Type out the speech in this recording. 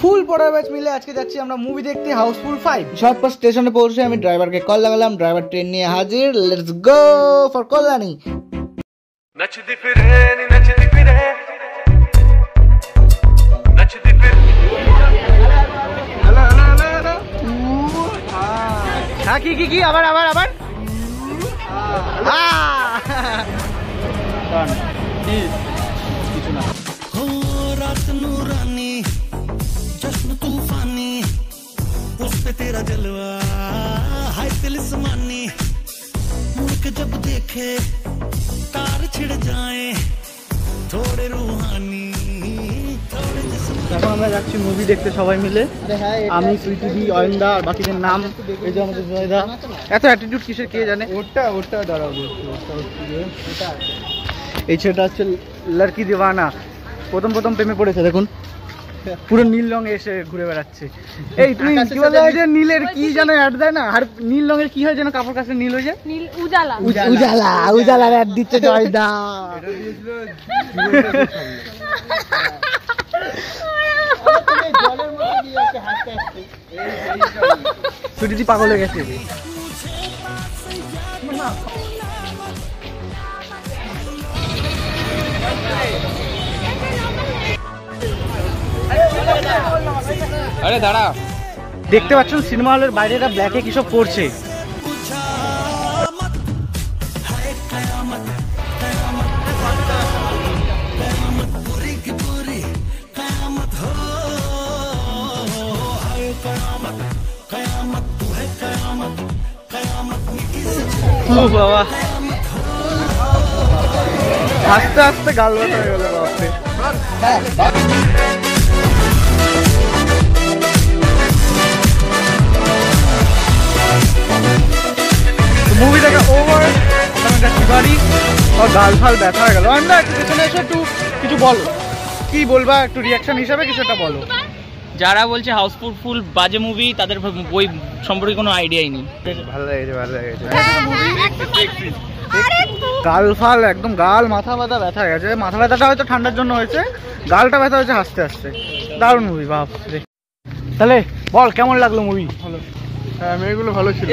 ফুল পড়ার ব্যাচ মিলে আজকে যাচ্ছি আমরা মুভি দেখতে হাউসফুল 5। ঝটপট স্টেশনে পৌঁছে আমি ড্রাইভারকে কল লাগালাম, ড্রাইভার ট্রেন নিয়ে হাজির। Let's go for Kalyani. नचदी फिरे नी नचदी फिरे नचदी फिर हेलो हेलो हेलो হ্যাঁ কি আবার কিছু না। रात नूरानी जश्न तूफानी उस पे तेरा जलवा हाय तिलिस्मानी मुड़ के जब देखे तार छिड़ जाए थोड़े रूहानी थोड़े এখন আমরা যাচ্ছি মুভি দেখতে সবাই মিলে। আমি সুইটিদি, অয়নদা আর বাকিদের নাম এই যে আমাদের জয়দা। এত অ্যাটিটিউড কিসের কে জানে। ওটা দাঁড়াবো, এই ছেলেটা হচ্ছে লড়কি দিওয়ানা। প্রথম প্রেমে পড়েছে, দেখুন পুরো নীল রঙে এসে ঘুরে বেড়াচ্ছে। এই তুমি কি বলে যে নীলের কি যেন অ্যাড দেয় না, আর নীল রঙের কি হয় যেন কাপড় কাচলে নীল হয়ে যায়, নীল উজালা উজালার অ্যাড দিচ্ছে জয়দা। সুইটি পাগল হয়ে গেছে। আরে দাঁড়া, দেখতে পাচ্ছেন সিনেমা হলের বাইরে এরা ব্ল্যাকে কিসব করছে। বাবা আস্তে আস্তে গাল ব্যথা হয়ে গেল বাপরে। মুভি দেখা ওভার, যাচ্ছি বাড়ি। আর গাল ফাল ব্যথা হয়ে গেল। আমরা একটু পেছনে এসে একটু কিছু বলো, কি বলবা একটু রিয়াকশন হিসাবে কিছু একটা বলো। যারা বলছে হাউসফুল বাজে মুভি তাদের বই সম্পর্কে কোনো আইডিয়াই নেই। ভালো লেগেছে। গাল ফাল একদম গাল মাথা ব্যথা হয়ে গেছে। মাথা ব্যথাটা হয়তো ঠান্ডার জন্য হয়েছে, গালটা ব্যথা হয়েছে হাসতে হাসতে। দারুণ মুভি বাপ রে। তাহলে বল কেমন লাগলো মুভি? ভালো, হ্যাঁ মেয়েগুলো ভালো ছিল।